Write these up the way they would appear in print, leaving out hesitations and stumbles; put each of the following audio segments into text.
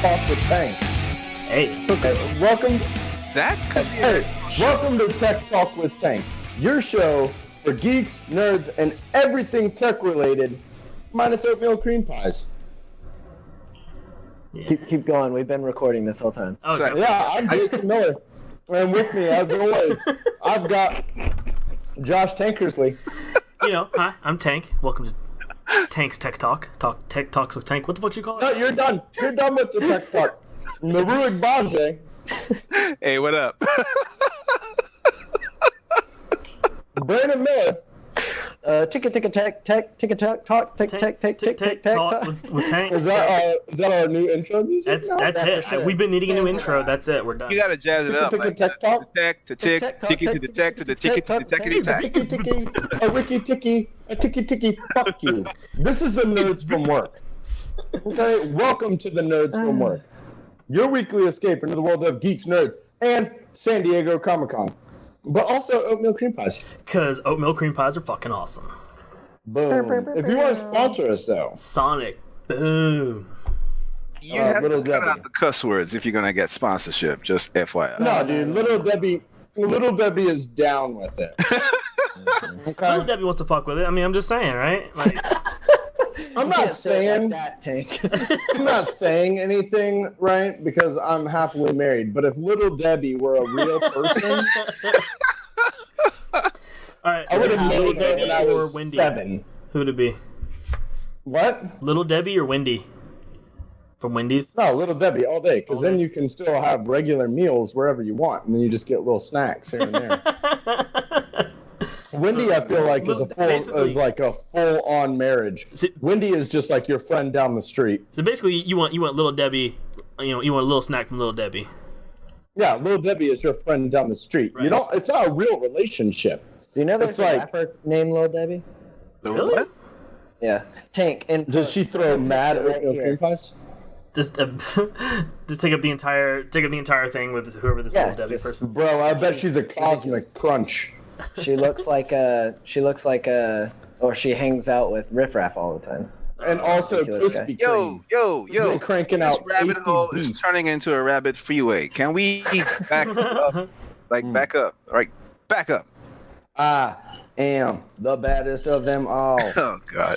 Talk with Tank. Hey. Okay, welcome. That could be Welcome to Tech Talk with Tank, your show for geeks, nerds, and everything tech related, minus oatmeal cream pies. Yeah. Keep going. We've been recording this whole time. Oh, Sorry. Yeah, I'm Jason Miller, and with me, as always, I've got Josh Tankersley. Hi, I'm Tank. Welcome to Tank's Tech Talk. Tech Talks with Tank. What the fuck you call it? No, you're done. You're done with the Tech Talk. Naruig Bonze. Hey, what up? Brandon Miller. Tick talk, tick Talk with Tank. Is that our new intro music? That's it. sure. We've been needing a new intro. That's it. We're done. You gotta jazz it up. Tick, Like, tick, talk. tick to tick, ticky to the tick to the ticky to the tickety tack. Ticky ticky, a wiki ticky, a ticky ticky, fuck you. This is the Nerds from Work. Okay, welcome to the Nerds from Work. Your weekly escape into the world of geeks, nerds, and San Diego Comic-Con. But also oatmeal cream pies. Because oatmeal cream pies are fucking awesome. Boom. If you want to sponsor us, though. Sonic. Boom. You have to Little cut Debbie. out the cuss words if you're gonna get sponsorship. Just FYI. No, dude, Little Debbie is down with it. Okay? Little Debbie wants to fuck with it. I mean, I'm just saying, right? Like, I'm not saying that, Tank. I'm not saying anything, right? Because I'm happily married. But if Little Debbie were a real person, all right. I would have Little known her Debbie when I or was Wendy? 7. Who would it be? What? Little Debbie or Wendy? From Wendy's? No, Little Debbie all day. Because then you can still have regular meals wherever you want, and then you just get little snacks here and there. Wendy, I feel like is like a full-on marriage. Wendy is just like your friend down the street. So basically, you want Little Debbie. You want a little snack from Little Debbie. Yeah, Little Debbie is your friend down the street. Right. You don't. It's not a real relationship. Do you know It's there's a like- rapper named Lil Debbie? Really? What? Yeah. Tank. And Does she throw mad Right oatmeal here. cream pies? Just take up the entire thing with whoever this Yeah, Little Debbie just- person. Bro, I bet she's a cosmic crunch. She looks like or she hangs out with Riff Raff all the time. And also ridiculous guy. Krispy Yo, Kreme. yo, They're cranking this out rabbit tasty hole beats. is turning into a rabbit freeway. Can we back up? Back up. All right, back up. I am the baddest of them all. Oh, God.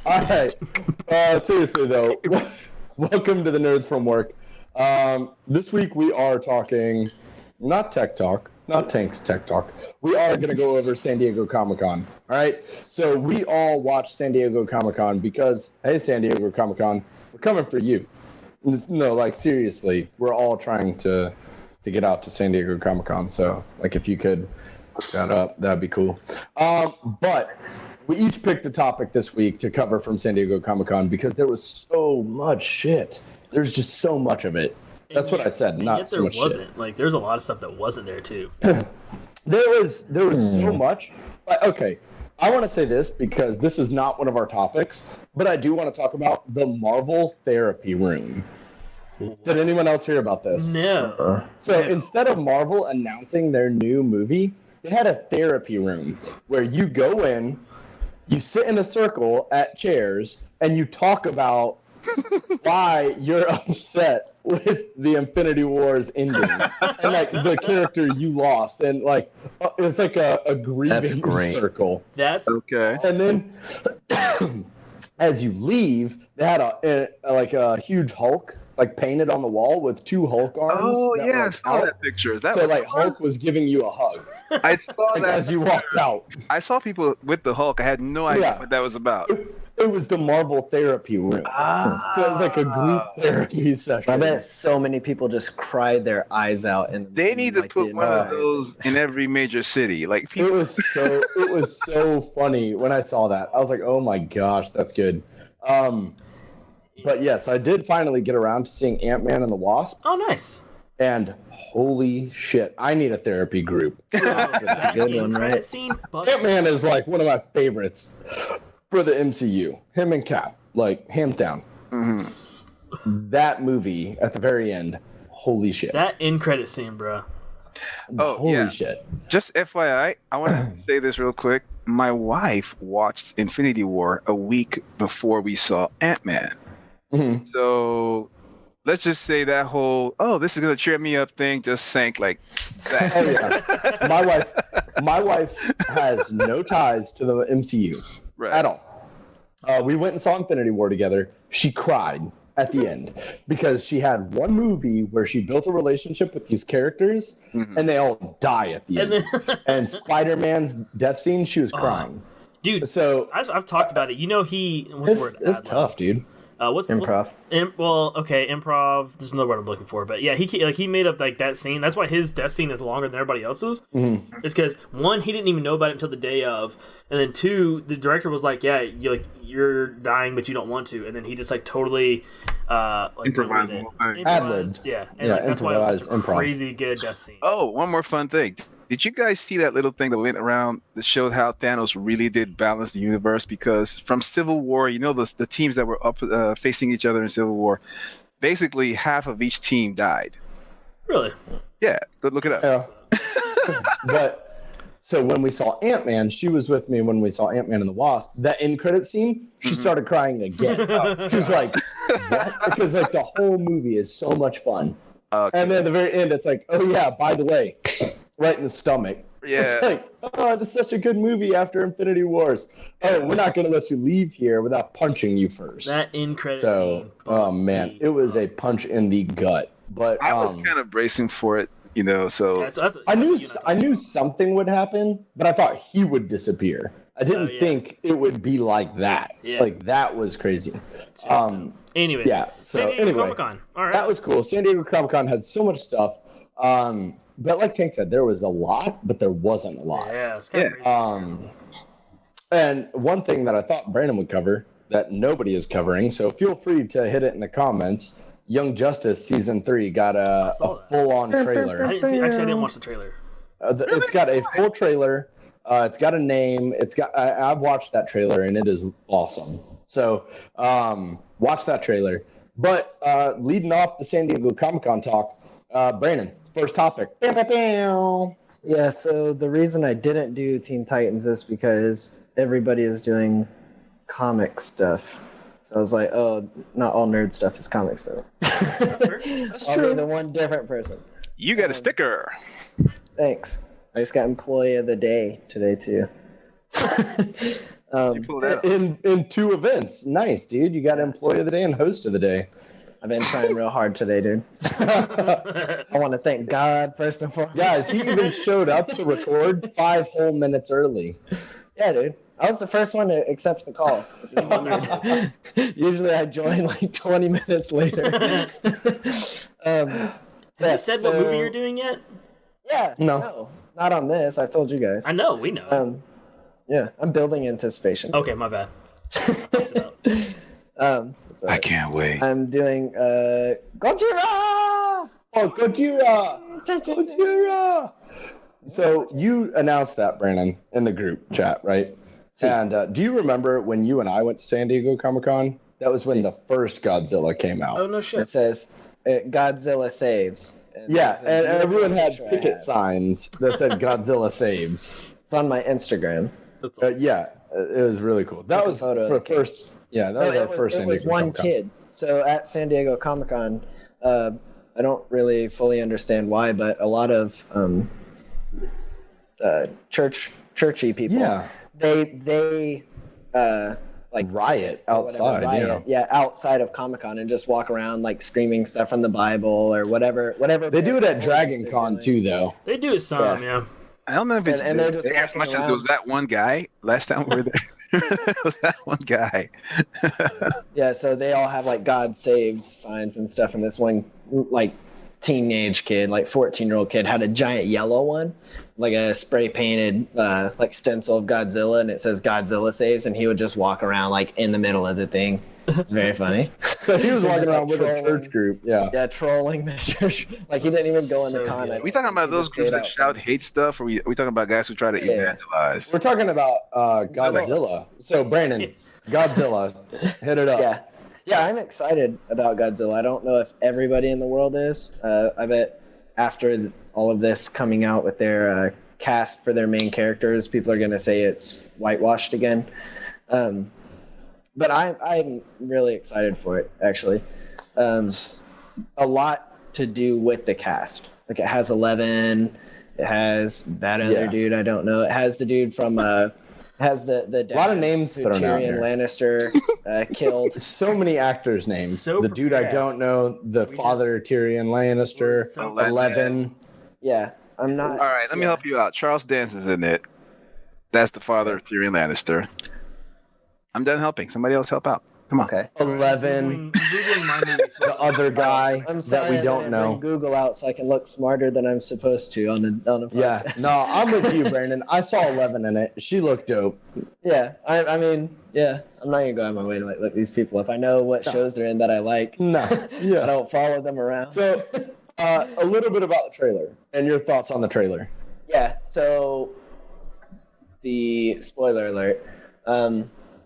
All right. Seriously, though, welcome to the Nerds from Work. This week we are talking, not Tech Talk, not Tank's Tech Talk. We are going to go over San Diego Comic-Con. All right? So we all watched San Diego Comic-Con because, hey, San Diego Comic-Con, we're coming for you. No, like, seriously, we're all trying to get out to San Diego Comic-Con. So, like, if you could look that up, that'd be cool. But we each picked a topic this week to cover from San Diego Comic-Con because there was so much shit. There's just so much of it. That's what I said, And not yet so there much wasn't. shit. Like, there's a lot of stuff that wasn't there too. There was so much. But, okay, I want to say this because this is not one of our topics, but I do want to talk about the Marvel Therapy Room. Did anyone else hear about this? No. So instead of Marvel announcing their new movie, they had a therapy room where you go in, you sit in a circle at chairs, and you talk about why you're upset with the Infinity Wars ending and like the character you lost, and like it's like a grieving great. circle. That's Okay. And then as you leave, they had a huge Hulk like painted on the wall with 2 Hulk arms. Oh, that yeah, were, I like, saw out. that picture. That So was like fun. Hulk was giving you a hug I saw like, that. as you walked out. I saw people with the Hulk. I had no idea Yeah. what that was about. It was the Marvel Therapy Room. So it was like a group therapy session. I bet so many people just cried their eyes out. And They need to like, put the one of entire- those in every major city. Like It people. was so funny when I saw that. I was like, oh my gosh, that's good. But yes, I did finally get around to seeing Ant-Man and the Wasp, oh nice. and holy shit, I need a therapy group. That's a good one, right? Scene, but Ant-Man is like one of my favorites for the MCU. Him and Cap, like hands down. Mhm. That movie at the very end, holy shit. that end credit scene, bro. Oh, holy yeah. shit. Just FYI, I want to say this real quick. My wife watched Infinity War a week before we saw Ant-Man. Mhm. So let's just say that whole this is gonna cheer me up thing just sank like that. Oh yeah, my wife has no ties to the MCU Right. at all. We went and saw Infinity War together. She cried at the end because she had one movie where she built a relationship with these characters, and they all die at the end. And Spider-Man's death scene, she was crying. Dude, So I've talked about it. You know, what's the word? it's tough, dude. What's Improv. Improv. There's another word I'm looking for, but yeah, he made up like that scene. That's why his death scene is longer than everybody else's. It's because one, he didn't even know about it until the day of, and then two, the director was like, "Yeah, you're dying, but you don't want to," and then he just like totally Improvised the whole thing. Ad-libbed. Yeah, and that's why it was such a crazy good death scene. Oh, one more fun thing. Did you guys see that little thing that went around that showed how Thanos really did balance the universe? Because from Civil War, you know, the teams that were up facing each other in Civil War, basically half of each team died. Really? Yeah, go look it up. Yeah. But so when we saw Ant-Man, she was with me when we saw Ant-Man and the Wasp. That end credit scene, she started crying again. She was like, "What?" Because like the whole movie is so much fun. Okay. And then at the very end, it's like, "Oh yeah, by the way," right in the stomach. Yeah. It's like, "Oh, this is such a good movie after Infinity Wars. Oh, we're not going to let you leave here without punching you first." That end credit So, scene. oh man, it was a punch in the gut. But I was kind of bracing for it, you know. So I knew something would happen, but I thought he would disappear. I didn't think it would be like that. Yeah. Like that was crazy. Anyway, Yeah. So San Diego anyway, Comic-Con. All right. that was cool. San Diego Comic-Con had so much stuff. But like Tank said, there was a lot, but there wasn't a lot. Yeah, it's kind of crazy. And one thing that I thought Brandon would cover that nobody is covering, so feel free to hit it in the comments. Young Justice Season 3 got a full-on trailer. I didn't watch the trailer. It's got a full trailer. It's got a name. I've watched that trailer, and it is awesome. So watch that trailer. But leading off the San Diego Comic-Con talk, Brandon, first topic. Yeah, so the reason I didn't do Teen Titans is because everybody is doing comic stuff. So I was like, oh, not all nerd stuff is comic stuff. That's I'll true. be the one different person. you got a sticker. Thanks. I just got Employee of the Day today, too. You pulled out. In two events. Nice, dude. You got Employee of the Day and Host of the Day. I've been trying real hard today, dude. I want to thank God, first and foremost. Guys, he even showed up to record 5 whole minutes early. Yeah, dude. I was the first one to accept the call. Usually I join like 20 minutes later. Have you said what movie you're doing yet? Yeah. No. Not on this. I've told you guys. I know, we know. Yeah, I'm building anticipation. Okay, my bad. I can't wait. I'm doing Godzilla! Oh, Godzilla! Godzilla! So you announced that, Brandon, in the group chat, right? And do you remember when you and I went to San Diego Comic-Con? That was when the first Godzilla came out. Oh, no shit. It says Godzilla saves. And Yeah, and there's a everyone had picture I picket signs that said Godzilla saves. It's on my Instagram. That's awesome. Yeah, it was really cool. That was photo of for the kid. first. Yeah, that was our first San It was Diego one Comic-Con. kid. So at San Diego Comic-Con, I don't really fully understand why, but a lot of churchy people, Yeah. they like Riot or outside. whatever, yeah, outside of Comic-Con and just walk around like screaming stuff from the Bible or whatever. They do it at Dragon Con too, though. They do it some, yeah. I don't know if it's And they're just as walking much as around. there was that one guy last time we were there. There was that one guy. Yeah, so they all have like God saves signs and stuff, and this one like teenage kid, like 14-year-old kid, had a giant yellow one, like a spray painted like stencil of Godzilla, and it says Godzilla saves, and he would just walk around like in the middle of the thing. It's very funny. So he was walking Just, around like, with a trolling. church group. Yeah. Yeah, trolling the church. Like he didn't even go in the So con. good. I Are we talking think. about He those just groups stayed that shout outside. hate stuff, or we talking about guys who try to Yeah. evangelize? We're talking about Godzilla. So Brandon, Godzilla, hit it up. Yeah, I'm excited about Godzilla. I don't know if everybody in the world is. I bet after all of this coming out with their cast for their main characters, people are going to say it's whitewashed again. but I'm really excited for it actually. A lot to do with the cast. Like it has 11. It has that other dude I don't know. It has the dude from has the dad, a lot of names thrown out Tyrion here. Lannister killed. So many actors' names. So the dude I don't know, the father Tyrion Lannister, So 11. Yeah, I'm not. All right, let me help you out. Charles Dance is in it. That's the father of Tyrion Lannister. I'm done helping. Somebody else help out. Come on. Okay. 11. Googling my movies. The other guy I'm that sorry we I don't didn't know. bring Google out so I can look smarter than I'm supposed to on a podcast. Yeah, no, I'm with you, Brandon. I saw 11 in it. She looked dope. Yeah, I mean, yeah, I'm not gonna go out of my way to like look these people up. I know what shows they're in that I like. No, I yeah. don't follow them around. So, a little bit about the trailer and your thoughts on the trailer. Yeah, so the spoiler alert.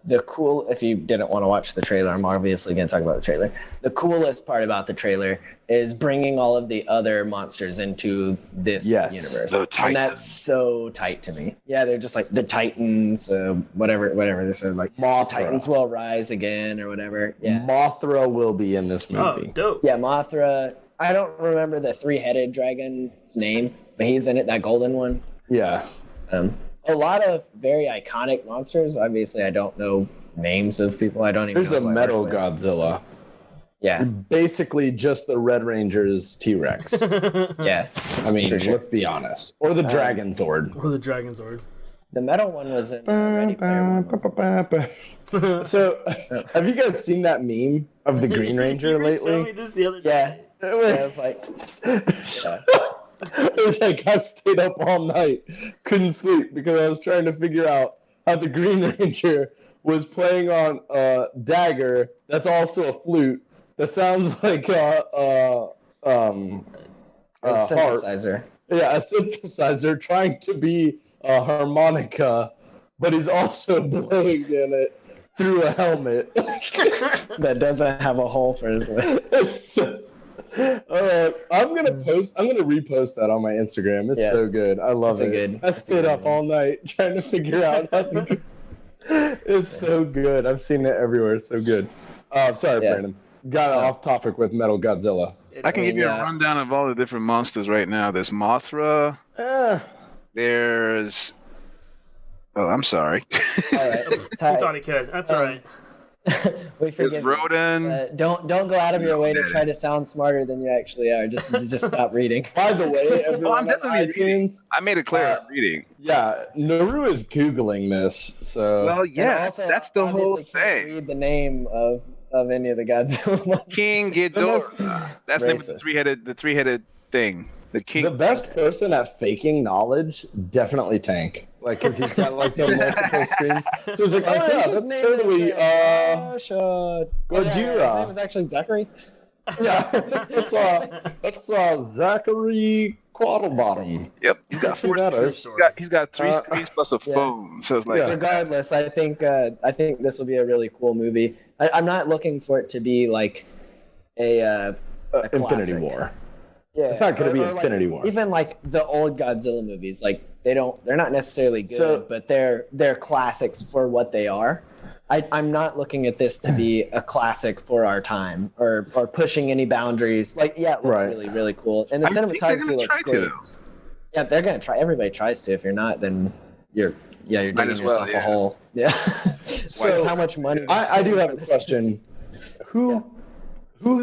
If you didn't want to watch the trailer, I'm obviously going to talk about the trailer. The coolest part about the trailer is bringing all of the other monsters into this universe. The Titans. And that's so tight to me. Yeah, they're just like the Titans, whatever they said, like Mothra. Titans will rise again or whatever. Yeah. Mothra will be in this movie. Oh, dope. Yeah, Mothra. I don't remember the three-headed dragon's name, but he's in it, that golden one. Yeah. A lot of very iconic monsters. Obviously, I don't know names of people. I don't even There's know a who I metal work with. Godzilla. Yeah. Basically just the Red Ranger's T-Rex. Yeah. I mean, For sure. let's be honest. Or the Dragon Zord. Or the Dragon Zord. The metal one was in Ready Player One. So, have you guys seen that meme of the Green Ranger You showed me lately? this the other Yeah. day. I was like, yeah. It was like I stayed up all night, couldn't sleep because I was trying to figure out how the Green Ranger was playing on a dagger that's also a flute that sounds like A harp. synthesizer. Yeah, a synthesizer trying to be a harmonica, but he's also blowing in it through a helmet. That doesn't have a hole for his lips. I'm gonna repost that on my Instagram. It's so good. I love it. I stayed up all night trying to figure out how to. It's so good. I've seen it everywhere. It's so good. Sorry, Brandon. Got off topic with Metal Godzilla. I can give you a rundown of all the different monsters right now. There's Mothra. There's. Oh, I'm sorry. All right. He thought he could. That's all right. We There's forgive Rodan. you. Don't go out of your way to try to sound smarter than you actually are. Just stop reading. By the way, everyone I'm definitely reading. iTunes, I made it clear I'm reading. yeah, Naru is Googling this. So Well, yeah, And also, that's the whole obviously can't thing. read the name of any of the Godzilla ones. King Ghidorah. That's the name of the Racist. three-headed thing. The king. the best person at faking knowledge, definitely Tank. Like, because he's got like the multiple screens. So he's like, oh yeah, that's totally Gojira. Gojira. His name is actually Zachary. Yeah, that's Zachary Quaddlebottom. Yep, he's got Who four. that Screens. is. He's got three screens plus a phone. So it's like Yeah. Regardless, I think this will be a really cool movie. I'm not looking for it to be like a Infinity classic. War. Yeah, It's not going to be or like, Infinity War. Even like the old Godzilla movies, like they're not necessarily good, So- but they're classics for what they are. I'm not looking at this to be a classic for our time or pushing any boundaries. Like, yeah, it looks Right. really, really cool. And the I think they're cinematography gonna looks try great. to. Yeah, they're gonna try. Everybody tries to. If you're not, then you're digging Might as well, yourself a yeah. hole. Yeah. So, how much money? I do have a question. Who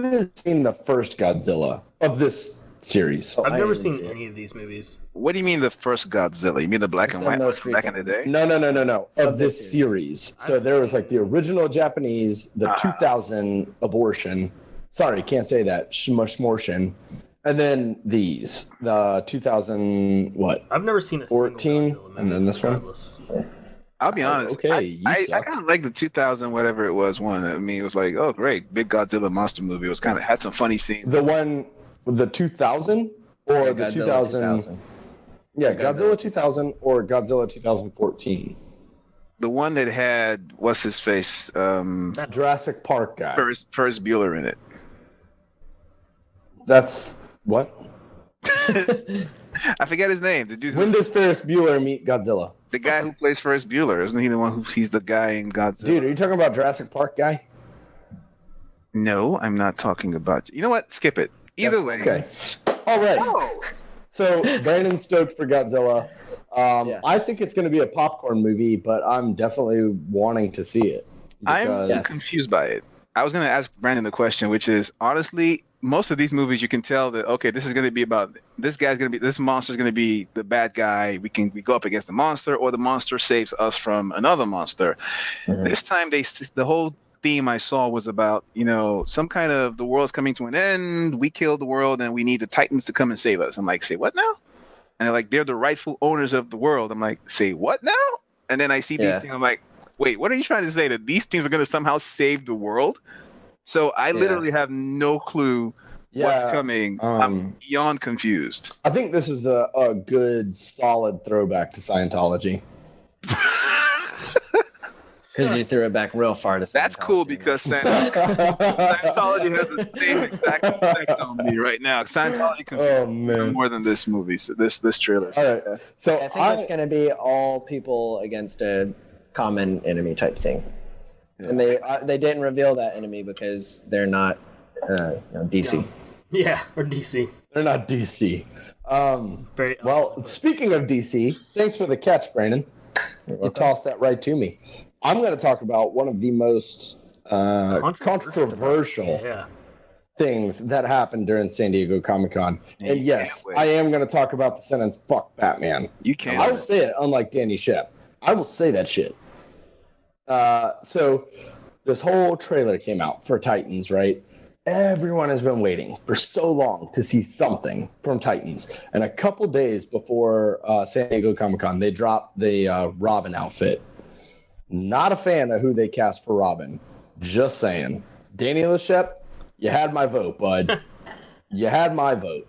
has seen the first Godzilla of this series? I've I never didn't see seen it. any of these movies. What do you mean the first Godzilla? You mean the black It's and the white one most from back in the day? No. Of Of this this series. I So haven't there was seen like the original Japanese, the 2000 abortion. Sorry, can't say that. Shmushmorshin. And then these, the 2000 what? I've never seen a 14, single Godzilla movie. and then this one? regardless. I'll be honest. okay, I you suck. kind of like the 2000 whatever it was one. I mean, it was like, oh great, big Godzilla monster movie. It was kind of had some funny scenes. The one with the 2000 or the Godzilla 2000? Yeah, Godzilla 2000 or Godzilla 2014. The one that had what's his face, Jurassic Park guy. Ferris Bueller in it. That's what? I forget his name. The dude. When does Ferris Bueller meet Godzilla? The guy who plays Ferris Bueller, isn't he the one he's the guy in Godzilla? Dude, are you talking about Jurassic Park guy? No, I'm not talking about you. You know what? Skip it. Either way. Okay. All right. Oh. So Brandon's stoked for Godzilla. Yeah. I think it's going to be a popcorn movie, but I'm definitely wanting to see it. I'm confused by it. I was going to ask Brandon the question, which is, honestly, most of these movies you can tell that, okay, this is going to be about, this monster's going to be the bad guy. We go up against the monster, or the monster saves us from another monster. Mm-hmm. This time, the whole theme I saw was about, some kind of the world's coming to an end. We killed the world and we need the Titans to come and save us. I'm like, say what now? And they're like, they're the rightful owners of the world. I'm like, say what now? And then I see these things. I'm like, wait, what are you trying to say? That these things are going to somehow save the world? So I literally have no clue what's coming. I'm beyond confused. I think this is a good, solid throwback to Scientology. Because you threw it back real far to Scientology. That's cool because Scientology has the same exact effect on me right now. Scientology confuses me more than this movie, this trailer. All right. So I think it's going to be all people against a common enemy type thing. Yeah. And they didn't reveal that enemy because they're not DC. Yeah, or DC. They're not DC. Very well, speaking of DC, thanks for the catch, Brandon. You tossed that right to me. I'm going to talk about one of the most controversial things that happened during San Diego Comic-Con. And yes, I am going to talk about the sentence, fuck Batman. You can't. I will say it, unlike Danny Shep. I will say that shit. So this whole trailer came out for Titans, right? Everyone has been waiting for so long to see something from Titans. And a couple days before San Diego Comic-Con, they dropped the Robin outfit. Not a fan of who they cast for Robin. Just saying. Danny Shep, you had my vote, bud. You had my vote.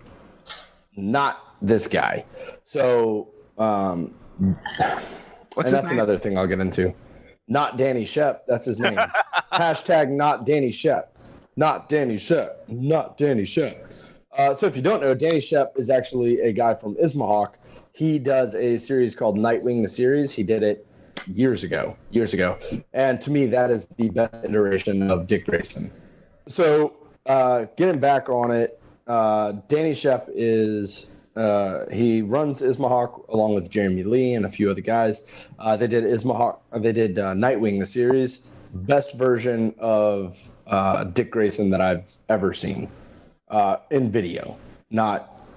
Not this guy. So, and that's another thing I'll get into. Not Danny Shep. That's his name. Hashtag not Danny Shep. Not Danny Shep. Not Danny Shep. So if you don't know, Danny Shep is actually a guy from Ismahawk. He does a series called Nightwing the Series. He did it years ago. And to me, that is the best iteration of Dick Grayson. So getting back on it, Danny Shep is... he runs Ismahawk along with Jeremy Lee and a few other guys. They did Nightwing the series, best version of Dick Grayson that I've ever seen in video, not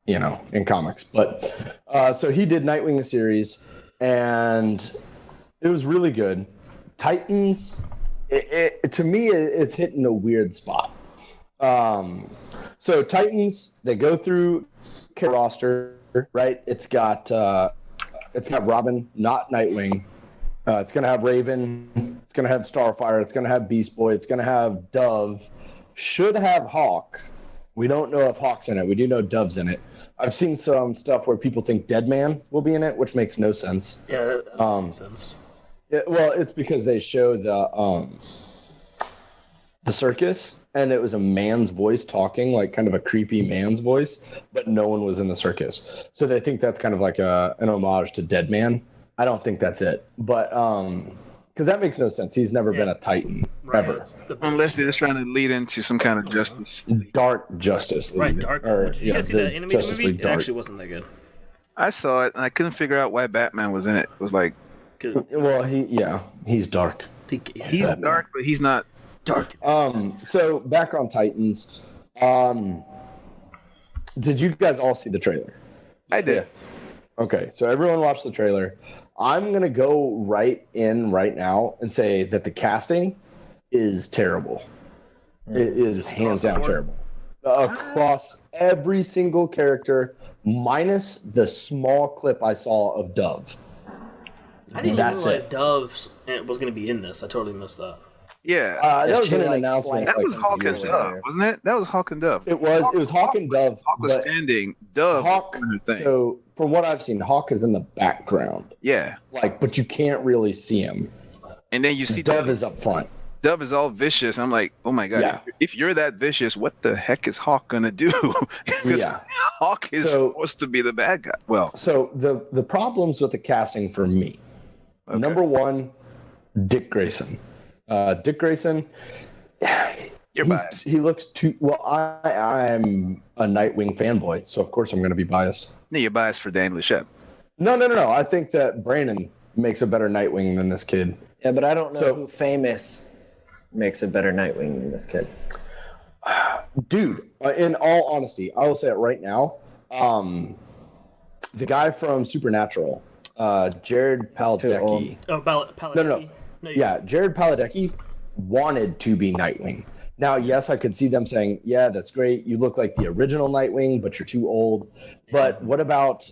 in comics. But so he did Nightwing the series, and it was really good. Titans, to me, it's hitting a weird spot. So Titans, they go through roster, right? It's got Robin, not Nightwing. It's gonna have Raven. It's gonna have Starfire. It's gonna have Beast Boy. It's gonna have Dove. Should have Hawk. We don't know if Hawk's in it. We do know Dove's in it. I've seen some stuff where people think Deadman will be in it, which makes no sense. Yeah, that makes sense. Well, it's because they show the circus, and it was a man's voice talking, like kind of a creepy man's voice, but no one was in the circus. So they think that's kind of like an homage to Deadman. I don't think that's it, but because that makes no sense. He's never been a Titan, ever. Unless they're just trying to lead into some kind of Justice League. Dark Justice League. Right, Dark. Did you guys see that animated movie? It actually wasn't that good. I saw it, and I couldn't figure out why Batman was in it. It was like... Well, he's dark. He's dark, but he's not... Dark. So back on Titans. Did you guys all see the trailer? I did. Yes. Okay, so everyone watched the trailer. I'm gonna go right now and say that the casting is terrible. It is hands down terrible. Across every single character, minus the small clip I saw of Dove. I didn't even realize Dove was going to be in this. I totally missed that. Yeah, that was an announcement. That was Hawk and Dove, wasn't it? That was Hawk and Dove. It was Hawk and Dove. Hawk was standing. Dove. Hawk. So from what I've seen, Hawk is in the background. Yeah. But you can't really see him. And then you see Dove is up front. Dove is all vicious. I'm like, oh my god, Yeah. if you're that vicious, what the heck is Hawk gonna do? Because Hawk is supposed to be the bad guy. Well, so the problems with the casting for me, number one, Dick Grayson. Dick Grayson, you're biased. He looks too well. I'm a Nightwing fanboy, so of course I'm going to be biased. No, you're biased for Dan Lachette. No. I think that Brandon makes a better Nightwing than this kid. Yeah, but I don't know who famous makes a better Nightwing than this kid. Dude, in all honesty, I will say it right now. The guy from Supernatural, Jared Padalecki. Oh, Padalecki. No. Yeah, Jared Padalecki wanted to be Nightwing. Now, yes, I could see them saying, yeah, that's great. You look like the original Nightwing, but you're too old. But what about,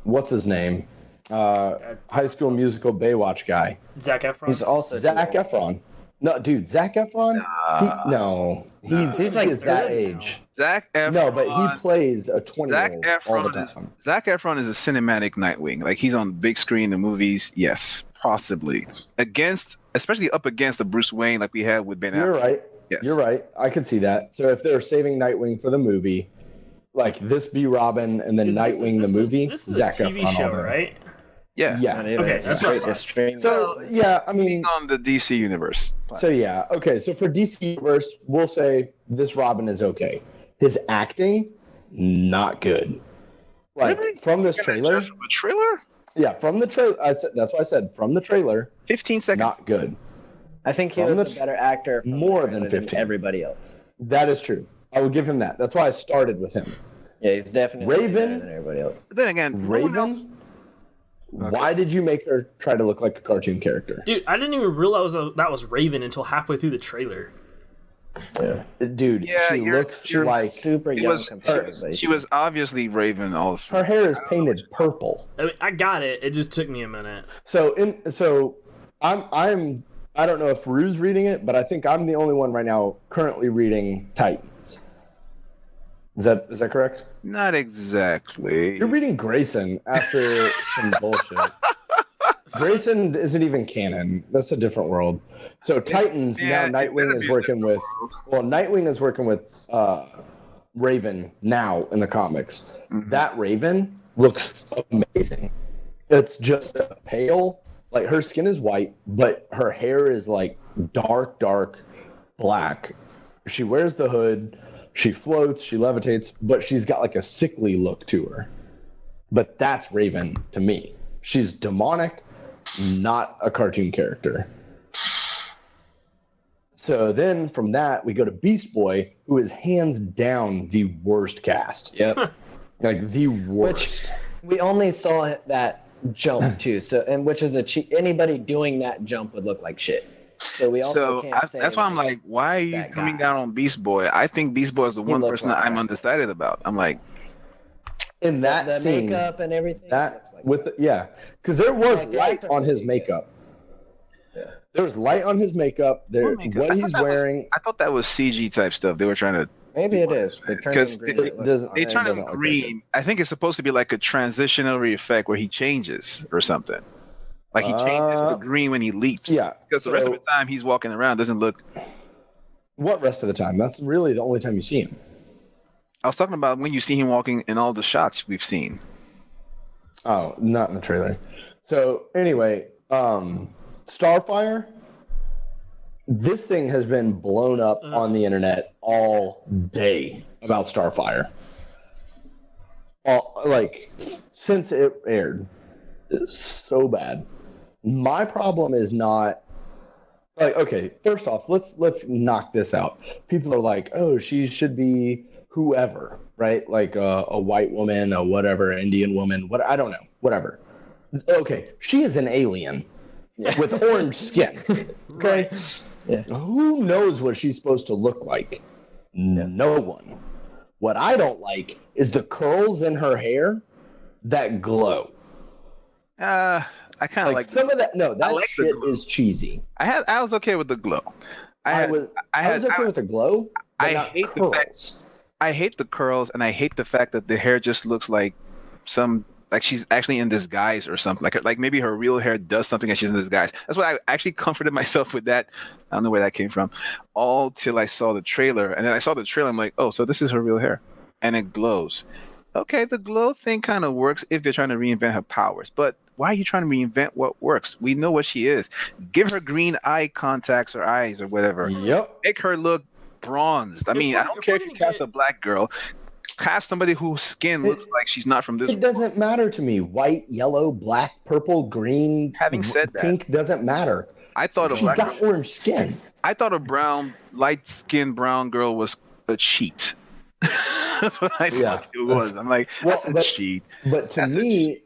what's his name? High School Musical Baywatch guy. Zac Efron. He's also Zac Efron. No, dude, Zac Efron? He's like that age. Zac Efron. No, but he plays a 20-year-old all the time. Zac Efron is a cinematic Nightwing. Like, he's on the big screen in movies. Yes, possibly. Especially up against the Bruce Wayne like we had with Ben Affleck. You're right. Yes. You're right. I could see that. So if they're saving Nightwing for the movie, like this be Robin and then Nightwing the movie, this is Zac a TV Efron show, all day. right? Yeah. Okay, that's right. So yeah, I mean, on the DC universe. so yeah, okay. So for DC universe, we'll say this Robin is okay. His acting, not good. Like Really? from this trailer. From a trailer? Yeah, from the trailer. That's why I said from the trailer. 15 seconds. Not good. I think he From was the a better actor from more the than trailer 15. everybody else. That is true. I would give him that. That's why I started with him. Yeah, he's definitely Raven? better than everybody else. But then again, no one else- Raven. Why did you make her try to look like a cartoon character? Dude, I didn't even realize that was Raven until halfway through the trailer. Yeah. Dude, Yeah, she looks like super It young was- compared to everybody. she was obviously Raven all through. her hair is painted purple. I mean, I got it. It just took me a minute. So I don't know if Rue's reading it, but I think I'm the only one right now currently reading Titans. Is that correct? Not exactly. You're reading Grayson after some bullshit. Grayson isn't even canon. That's a different world. So Titans Yeah, now it better Nightwing be is a working different with. Well, Nightwing is working with Raven now in the comics. Mhm. That Raven looks amazing. It's just a pale, like her skin is white, but her hair is like dark black. She wears the hood. She floats. She levitates, but she's got like a sickly look to her. But that's Raven to me. She's demonic, not a cartoon character. So then from that, we go to Beast Boy, who is hands down the worst cast. Yep. Like the worst. We only saw that jump too, which is anybody doing that jump would look like shit. So we also can't say that's why I'm like, why are you that coming guy. down on Beast Boy? I think Beast Boy is the one looks person like that I'm that. undecided about. I'm like, In that the scene, makeup and everything. that looks like because there was Like the light actor on his makeup. makeup. Yeah. There was light on his makeup. There, What makeup? I what thought he's that was- wearing. I thought that was CG type stuff. They were trying to. Maybe it is. They turned Because him green. it doesn't- They it turn him doesn't look green. I think it's supposed to be like a transitionary effect where he changes or something. Like he changes to green when he leaps. yeah, Because the rest of so- the time he's walking around doesn't look. What rest of the time? That's really the only time you see him. I was talking about when you see him walking in all the shots we've seen. Oh, not in the trailer. So anyway, Starfire. This thing has been blown up on the internet all day about Starfire. Like since it aired, it's so bad. My problem is not like, okay, first off, let's knock this out. People are like, oh, she should be whoever, right? Like a white woman, a whatever, Indian woman, what I don't know, whatever. Okay, she is an alien with orange skin. Okay, Yeah. who knows what she's supposed to look like? No one. What I don't like is the curls in her hair that glow. I kind of Like like. some of that. No, that like the shit glow. is cheesy. I was okay with the glow. I was okay with the glow. But I not hate the curls. fact- I hate the curls and I hate the fact that the hair just looks like some like she's actually in disguise or something. Like maybe her real hair does something and she's in disguise. That's why I actually comforted myself with that. I don't know where that came from. All till I saw the trailer, and then I saw the trailer. I'm like, oh, so this is her real hair, and it glows. Okay, the glow thing kind of works if they're trying to reinvent her powers, but why are you trying to reinvent what works? We know what she is. Give her green eye contacts or eyes or whatever. Yep. Make her look bronzed. I mean, I don't care if you cast a black girl. Cast somebody whose skin looks like she's not from this world. It doesn't matter to me. White, yellow, black, purple, green, having said that, pink doesn't matter. I thought she's got orange skin. I thought a brown, light-skinned brown girl was a cheat. That's what I thought it was. I'm like, that's a cheat. But to me,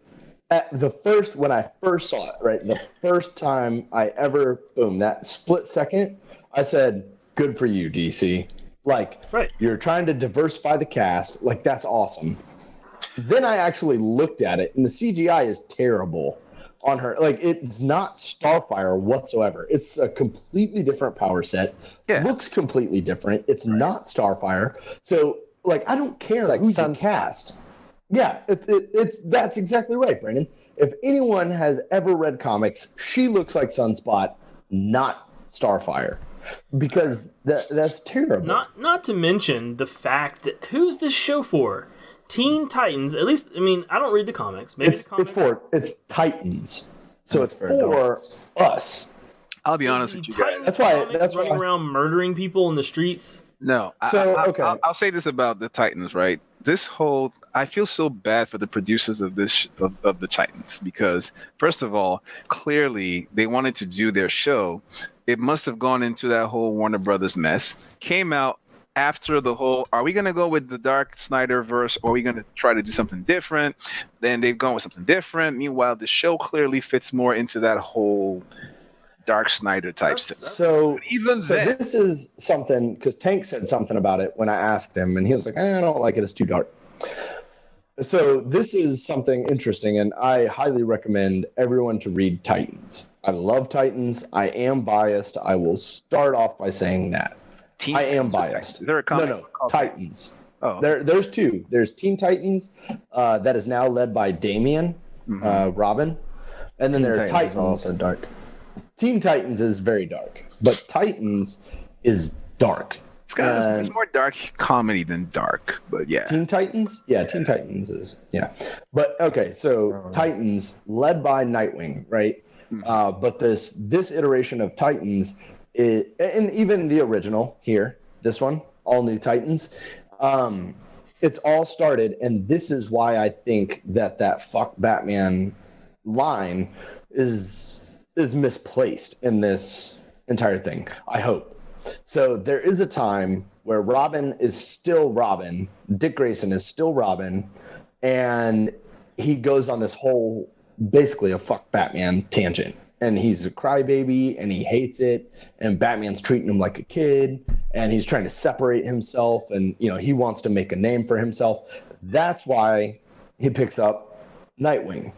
when I first saw it, right, the first time I ever, that split second, I said, good for you, DC. Like, you're trying to diversify the cast. Like, that's awesome. Then I actually looked at it, and the CGI is terrible on her. Like, it's not Starfire whatsoever. It's a completely different power set. Yeah. Looks completely different. It's not Starfire. So, like, I don't care who's the cast. Yeah, that's exactly right, Brandon. If anyone has ever read comics, she looks like Sunspot, not Starfire. Because that's terrible. Not to mention the fact that who's this show for? Teen Titans. At least, I mean, I don't read the comics. Maybe it's Titans. So it's for us. I'll be honest with you guys. That's why running around murdering people in the streets. No. I'll say this about the Titans, right? I feel so bad for the producers of this of the Titans because, first of all, clearly they wanted to do their show. It must have gone into that whole Warner Brothers mess. Came out after the whole, are we going to go with the Dark Snyder verse or are we going to try to do something different? Then they've gone with something different. Meanwhile, the show clearly fits more into that whole Dark Snyder type system. So this is something, because Tank said something about it when I asked him, and he was like, I don't like it, it's too dark. So this is something interesting, and I highly recommend everyone to read Titans. I love Titans. I am biased. I will start off by saying that. I am biased. Is there a comic? No, Titans. Oh. There's two. There's Teen Titans that is now led by Damian Robin, and then there are Titans. Also dark. Teen Titans is very dark, but Titans is dark. It's more dark comedy than dark, but yeah. Teen Titans? Yeah, Teen Titans is, yeah. But, okay, so Titans, led by Nightwing, right? But this iteration of Titans, and even the original here, this one, All New Titans, it's all started, and this is why I think that fuck Batman line is misplaced in this entire thing, I hope. So there is a time where Robin is still Robin, Dick Grayson is still Robin, and he goes on this whole, basically a fuck Batman tangent. And he's a crybaby, and he hates it, and Batman's treating him like a kid, and he's trying to separate himself, and he wants to make a name for himself. That's why he picks up Nightwing,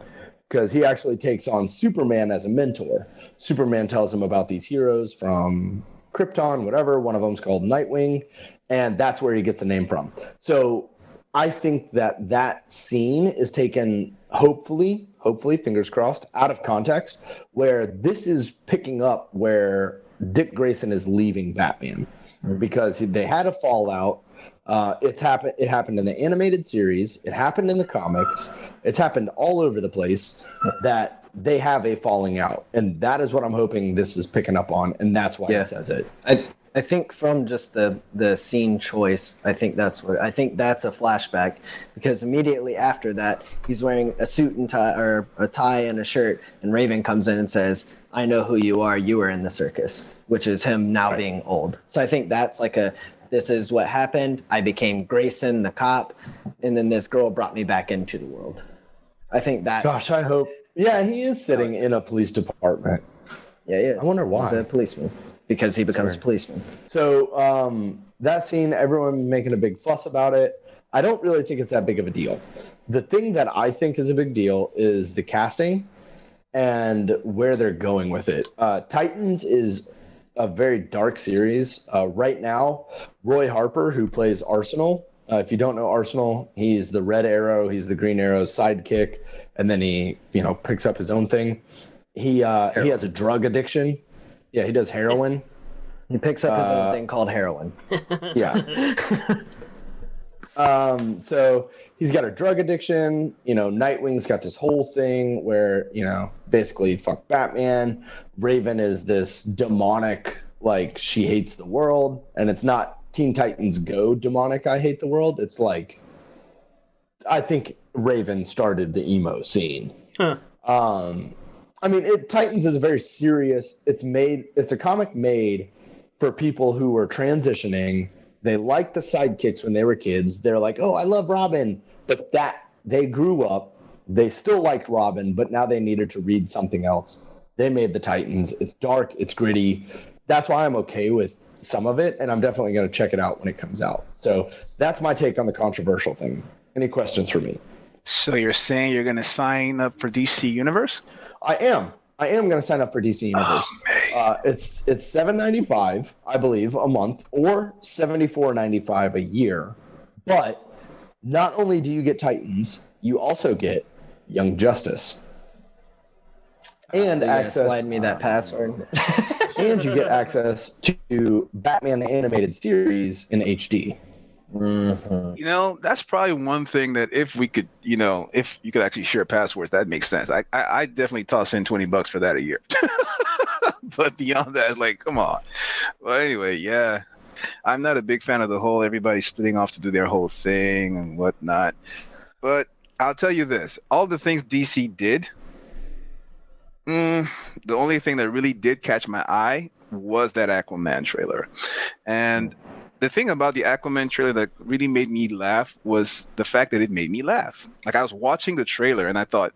because he actually takes on Superman as a mentor. Superman tells him about these heroes from Krypton, whatever. One of them's called Nightwing, and that's where he gets the name from. So I think that scene is taken, hopefully, fingers crossed, out of context, where this is picking up where Dick Grayson is leaving Batman, because they had a fallout. It happened in the animated series. It happened in the comics. It's happened all over the place that they have a falling out, and that is what I'm hoping this is picking up on, and that's why it says it. I think from just the scene choice, I think that's a flashback, because immediately after that, he's wearing a suit and tie, or a tie and a shirt, and Raven comes in and says, "I know who you are. You were in the circus," which is him now being old. So I think that's like this is what happened. I became Grayson, the cop, and then this girl brought me back into the world. I think that. Gosh, I hope. Yeah, he is sitting in a police department. Yeah, he is. I wonder why. He's a policeman. Because he becomes a policeman. So that scene, everyone making a big fuss about it. I don't really think it's that big of a deal. The thing that I think is a big deal is the casting and where they're going with it. Titans is a very dark series. Right now, Roy Harper, who plays Arsenal, if you don't know Arsenal, he's the Red Arrow, he's the Green Arrow's sidekick. and then he, picks up his own thing. He has a drug addiction. Yeah, he does heroin. He picks up his own thing called heroin. Yeah. So he's got a drug addiction. Nightwing's got this whole thing where, basically fuck Batman. Raven is this demonic, like, she hates the world. And it's not Teen Titans Go demonic, I hate the world. It's like, I think Raven started the emo scene. Huh. Titans is a very serious, it's a comic made for people who were transitioning. They liked the sidekicks when they were kids. They're like, oh, I love Robin. But they grew up, they still liked Robin, but now they needed to read something else. They made the Titans. It's dark, it's gritty. That's why I'm okay with some of it, and I'm definitely going to check it out when it comes out. So that's my take on the controversial thing. Any questions for me? So you're saying you're going to sign up for DC Universe? I am going to sign up for DC Universe. It's $7.95, I believe, a month, or $74.95 a year. But not only do you get Titans, you also get Young Justice. And So access. slide me that password. And you get access to Batman the Animated Series in HD. Mm-hmm. That's probably one thing that if we could, if you could actually share passwords, that makes sense. I definitely toss in $20 for that a year. But beyond that, like, come on. Well, anyway, yeah. I'm not a big fan of the whole everybody splitting off to do their whole thing and whatnot. But I'll tell you this. All the things DC did, the only thing that really did catch my eye was that Aquaman trailer. And the thing about the Aquaman trailer that really made me laugh was the fact that it made me laugh. Like, I was watching the trailer and I thought,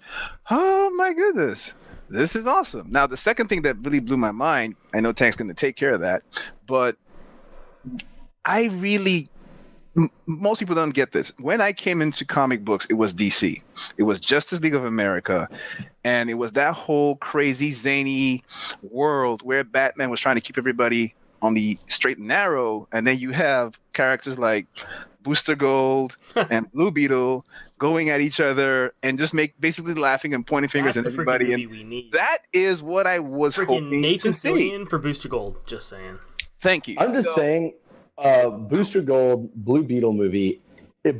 oh my goodness, this is awesome. Now, the second thing that really blew my mind, I know Tank's going to take care of that, but most people don't get this. When I came into comic books, it was DC. It was Justice League of America. And it was that whole crazy, zany world where Batman was trying to keep everybody on the straight and narrow. And then you have characters like Booster Gold and Blue Beetle going at each other and just basically laughing and pointing fingers at everybody. And we need. that is what I was hoping Nathan to see. Fillion for Booster Gold, just saying. Thank you. I'm just saying, Booster Gold, Blue Beetle movie,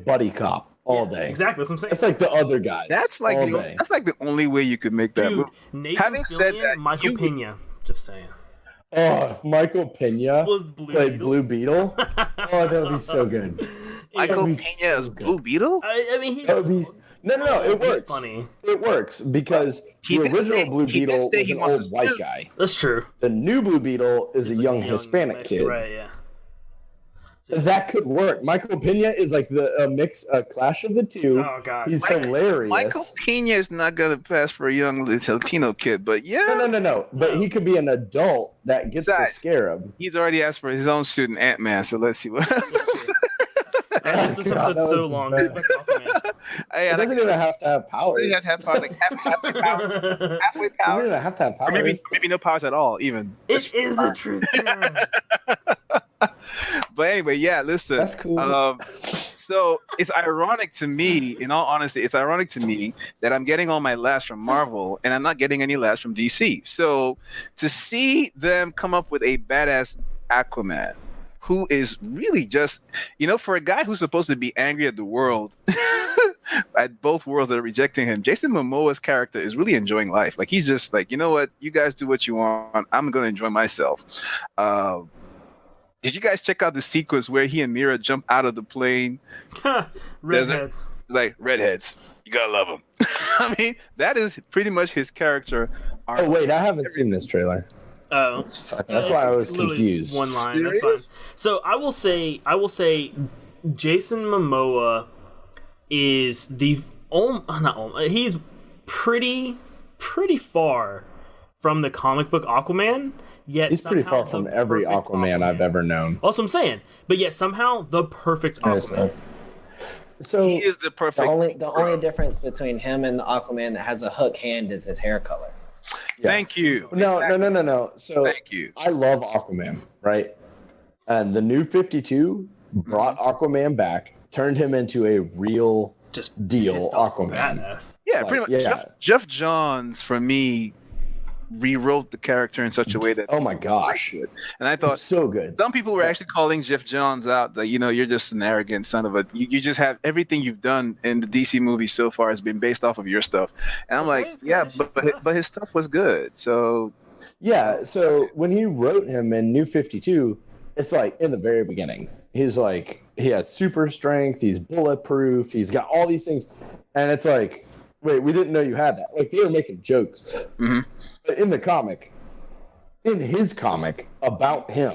buddy cop all day. Exactly, that's what I'm saying. It's like the other guys. That's like the only way you could make that Dude, movie. Nathan Having said Fillion, that, Michael Pena, just saying. Oh, Michael Pena Was played Blue Beetle. Oh, that would be so good. Michael That'd be Pena as so good. Blue Beetle? I mean, he's That would be no. It he's works. funny. It works because He the did original say- Blue he did Beetle say was he an wants old to white split. guy. That's true. The new Blue Beetle is He's a like young Hispanic Mexican, kid. right? Yeah. That could work. Michael Pena is like a clash of the two. Oh god. He's hilarious. Michael Pena is not going to pass for a young Latino kid, but yeah. No. But he could be an adult that gets the Besides, scarab. He's already asked for his own suit in Ant-Man, so let's see what happens. This God, episode's that so was long. bad. Let's talk, man. Hey, It doesn't even have to have powers. you have to have power, like halfway power, halfway It doesn't power, even have to have or powers. maybe no powers at all, even. It is a truth serum. But anyway, yeah. Listen, That's cool. So it's ironic to me, in all honesty, that I'm getting all my laughs from Marvel and I'm not getting any laughs from DC. So to see them come up with a badass Aquaman, who is really just, for a guy who's supposed to be angry at the world, at both worlds that are rejecting him, Jason Momoa's character is really enjoying life. Like, he's just like, you know what, you guys do what you want. I'm going to enjoy myself. Did you guys check out the sequence where he and Mira jump out of the plane? Redheads. Like, redheads. You gotta love them. I mean, that is pretty much his character. Oh wait, I haven't seen this trailer. Oh. That's why I was Literally confused. One line. Serious? That's fine. So I will say, Jason Momoa is he's pretty far from the comic book Aquaman. Yet He's pretty far somehow from the every perfect Aquaman I've ever known. Also, I'm saying, but yet somehow the perfect Aquaman. So He is the perfect. The only difference between him and the Aquaman that has a hook hand is his hair color. Thank you. No. So Thank you. I love Aquaman, right? And the new 52 brought Aquaman back, turned him into a real just deal pissed off Aquaman. badass. Yeah, Like, pretty much. yeah. Jeff Johns, for me, rewrote the character in such a way that Oh my gosh, and I it's thought so good. some people were actually calling Jeff Johns out that you're just an arrogant son of a. You just have everything you've done in the DC movies so far has been based off of your stuff, and I'm like, yeah, but his stuff was good. So yeah, so when he wrote him in New 52, it's like in the very beginning. He's like, he has super strength, he's bulletproof, he's got all these things, and it's like, wait, we didn't know you had that. Like they were making jokes, but in the comic. In his comic about him,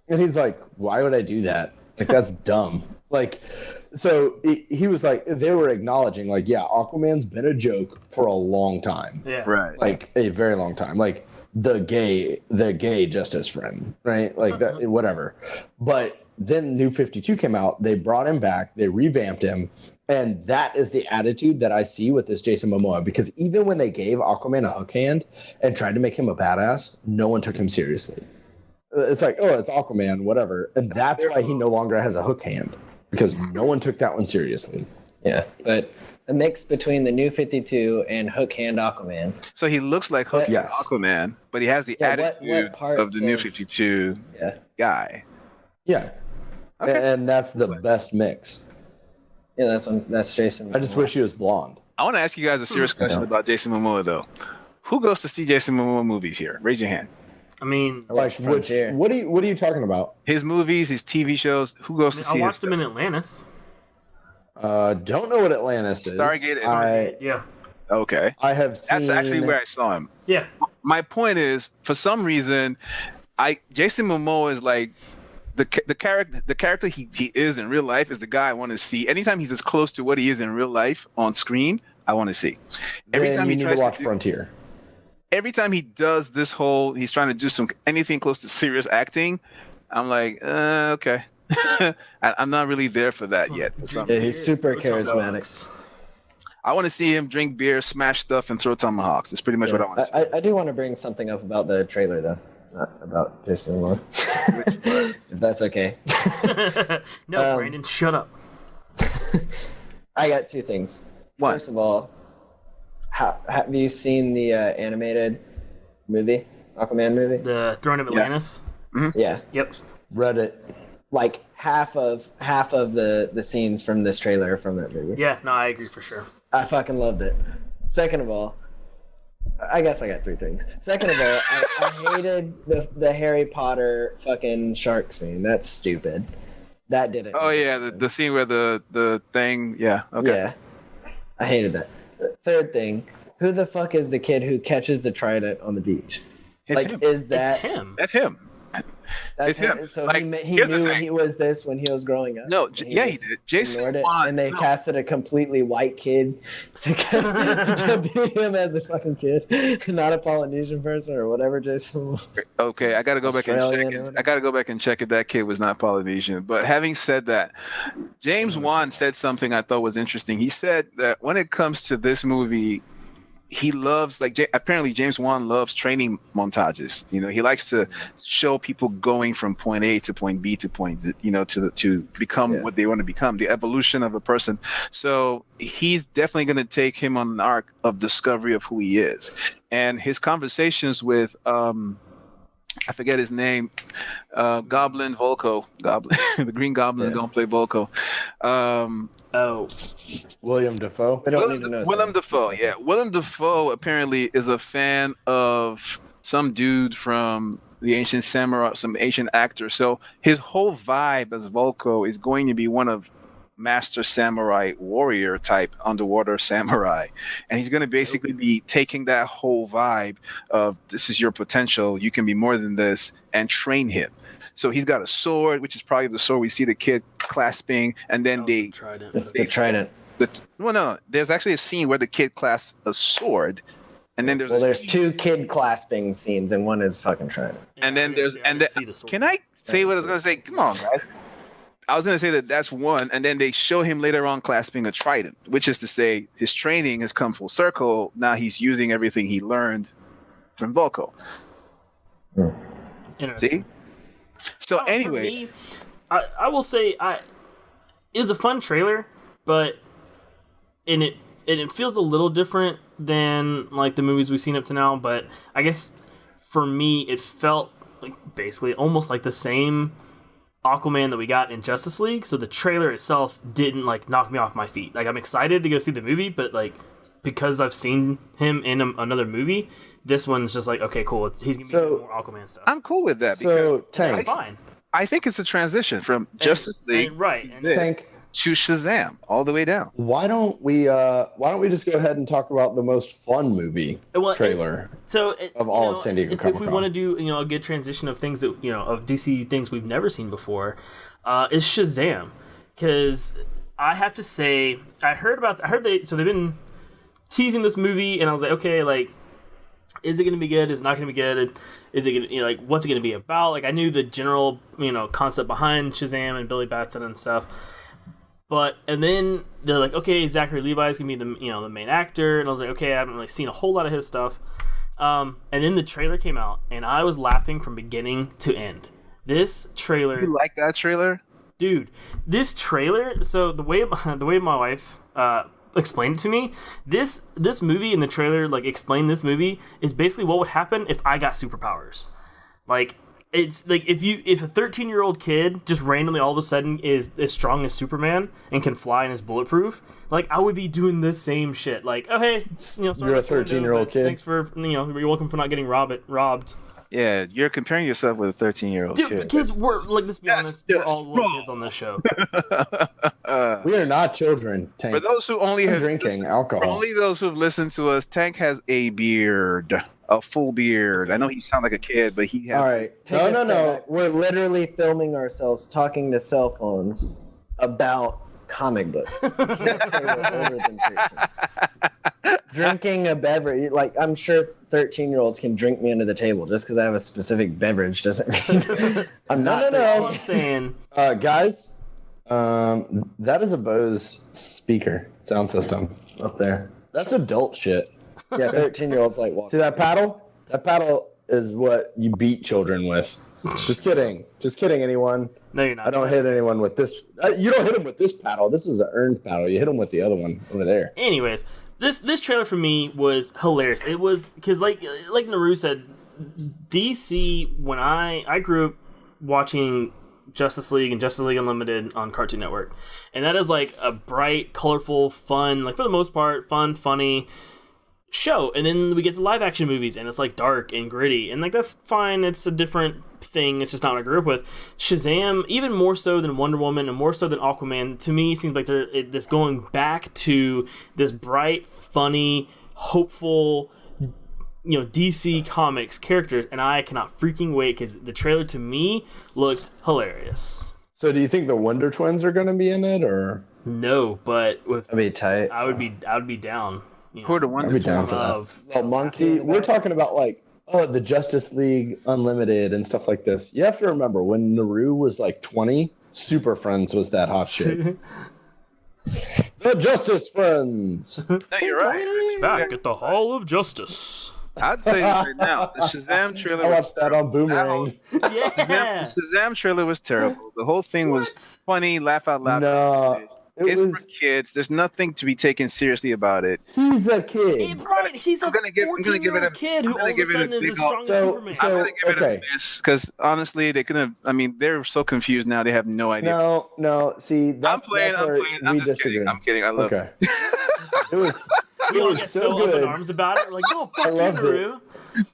and he's like, why would I do that? Like that's dumb. Like, so he was like, they were acknowledging like, yeah, Aquaman's been a joke for a long time. Yeah, right, like a very long time. Like the gay justice friend, right? Like that, whatever. But then New 52 came out, they brought him back, they revamped him, and that is the attitude that I see with this Jason Momoa, because even when they gave Aquaman a hook hand and tried to make him a badass, no one took him seriously. It's like, oh, it's Aquaman, whatever. And that's why he no longer has a hook hand, because no one took that one seriously. Yeah, but a mix between the New 52 and Hook Hand Aquaman. so he looks like Hook Yes. Aquaman, but he has the attitude parts of the New 52 guy. Yeah. Okay. And that's the best mix. Yeah, that's Jason. I just wish he was blonde. I want to ask you guys a serious question about Jason Momoa, though. Who goes to see Jason Momoa movies here? Raise your hand. I mean, Like which, what are you talking about? His movies, his TV shows. Who goes to see? I watched him in Atlantis. Don't know what Atlantis is. Stargate. Yeah. Okay. I have seen. That's actually where I saw him. Yeah. My point is, for some reason, Jason Momoa is like the character he is in real life is the guy I want to see. Anytime he's as close to what he is in real life on screen, I want to see. Every time you he need tries to watch to Frontier. every time he does this whole, he's trying to do anything close to serious acting, I'm like, okay. I'm not really there for that yet. For some Yeah, he's super charismatic. I want to see him drink beer, smash stuff, and throw tomahawks. That's pretty much what I want to see. I do want to bring something up about the trailer, though. Not about Jason Momoa. If that's okay. No, Brandon, shut up. I got two things. One. First of all, have you seen the animated movie, Aquaman movie? The Throne of Atlantis. Yeah. Yep. Read it. Like half of the scenes from this trailer from that movie. Yeah. No, I agree for sure. I fucking loved it. Second of all, I guess I got three things. Second of all, I hated the Harry Potter fucking shark scene. That's stupid. That didn't. Oh yeah, the scene where the thing. Yeah. Okay. Yeah. I hated that. Third thing, who the fuck is the kid who catches the trident on the beach? It's him. Is that It's him. That's him. That's It's him. So Like, he here's the knew thing. he was this when he was growing up. No, and yeah, he just did. Jason ignored it, Wan- and they no. casted a completely white kid to be him as a fucking kid, not a Polynesian person or whatever. Jason. Okay, I gotta go back and Australian or check. whatever. I gotta go back and check if that kid was not Polynesian. But having said that, James Wan said something I thought was interesting. He said that when it comes to this movie, he loves apparently James Wan loves training montages. You know, he likes to show people going from point A to point B to point to become what they want to become, the evolution of a person. So he's definitely going to take him on an arc of discovery of who he is, and his conversations with I forget his name, Goblin Volko, the Green Goblin. Don't play Volko. William Dafoe. I don't need to know. Willem Dafoe, yeah. Willem Dafoe apparently is a fan of some dude from the ancient samurai, some ancient actor. So his whole vibe as Volko is going to be one of master samurai warrior type underwater samurai, and he's going to basically be taking that whole vibe of this is your potential, you can be more than this, and train him. So he's got a sword, which is probably the sword we see the kid clasping, and then The trident. No, there's actually a scene where the kid clasps a sword, and then there's two kid clasping scenes, and one is fucking trident. and then can I say what I was going to say? Come on, guys. I was going to say that's one, and then they show him later on clasping a trident, which is to say his training has come full circle. Now he's using everything he learned from Volko. See? So anyway, for me, I will say it was a fun trailer, but and it feels a little different than like the movies we've seen up to now. But I guess for me, it felt like basically almost like the same Aquaman that we got in Justice League. So the trailer itself didn't like knock me off my feet. Like I'm excited to go see the movie, but like because I've seen him in another movie, this one's just like, okay, cool. He's gonna be doing more Aquaman stuff. I'm cool with that. So That's fine. I think it's a transition from Justice League to Shazam all the way down. Why don't we just go ahead and talk about the most fun movie trailer of all of San Diego Comic-Con? If we want to do a good transition of things that of DC things we've never seen before, is Shazam, because I have to say they've been teasing this movie, and I was like, okay, like, is it going to be good? Is it not going to be good? Is it going to, like, what's it going to be about? Like, I knew the general, concept behind Shazam and Billy Batson and stuff. And then they're like, okay, Zachary Levi's going to be the main actor. And I was like, okay, I haven't really seen a whole lot of his stuff. And then the trailer came out, and I was laughing from beginning to end. This trailer. You like that trailer? Dude, this trailer, so the way my wife explained it to me, this movie in the trailer, like, explained this movie is basically what would happen if I got superpowers. Like, it's like if a 13-year-old kid just randomly all of a sudden is as strong as Superman and can fly and is bulletproof, like, I would be doing the same shit. Like, oh hey, you're a 13-year-old kid. Thanks for you're welcome for not getting robbed. Yeah, you're comparing yourself with a 13-year-old kid. Dude, because we're, like, let's be honest, we're all little kids on this show. We are not children, Tank. For those who only have drinking alcohol. For only those who have listened to us, Tank has a beard, a full beard. I know he sounds like a kid, but he has... All right. No. We're literally filming ourselves talking to cell phones about comic books. You can't say we're older than 13. Drinking a beverage, like, I'm sure 13-year-olds can drink me under the table. Just because I have a specific beverage doesn't mean I'm not. No. I'm saying, guys, that is a Bose speaker sound system up there. That's adult shit. Yeah, 13-year-olds like walk. See that paddle? That paddle is what you beat children with. Just kidding, anyone. No, you're not. I don't hit anyone with this. You don't hit them with this paddle. This is an earned paddle. You hit them with the other one over there. Anyways, this trailer for me was hilarious. It was because like Naru said, DC, when I grew up watching Justice League and Justice League Unlimited on Cartoon Network, and that is like a bright, colorful, fun, like for the most part, funny show. And then we get the live action movies, and it's like dark and gritty, and like that's fine. It's a different thing. It's just not what I grew up with. Shazam, even more so than Wonder Woman and more so than Aquaman, to me seems like they're this going back to this bright, funny, hopeful, DC Comics characters, and I cannot freaking wait because the trailer to me looked hilarious. So, do you think the Wonder Twins are going to be in it, or no? But that'd be tight. I would be down. Who are the Wonder Twins? Down for that. Well, Monty, we're talking about like the Justice League Unlimited and stuff like this. You have to remember when Naru was like 20, Super Friends was that hot shit. The Justice Friends. No, you're right. Back at the Hall of Justice. I'd say right now, the Shazam trailer. I watched that on Boomerang. Yeah. Shazam trailer was terrible. The whole thing was funny, laugh out loud. No. It's for kids. There's nothing to be taken seriously about it. He's a kid. Right, he's a 14-year-old kid who all of a sudden is as strong as Superman. I'm going to give it a miss because honestly, they couldn't have. I mean, they're so confused now. They have no idea. No. See, I'm playing. I'm just kidding. I'm kidding. I love it. It was. You all get so up in arms about it. We're like, no, fuck you, Naru.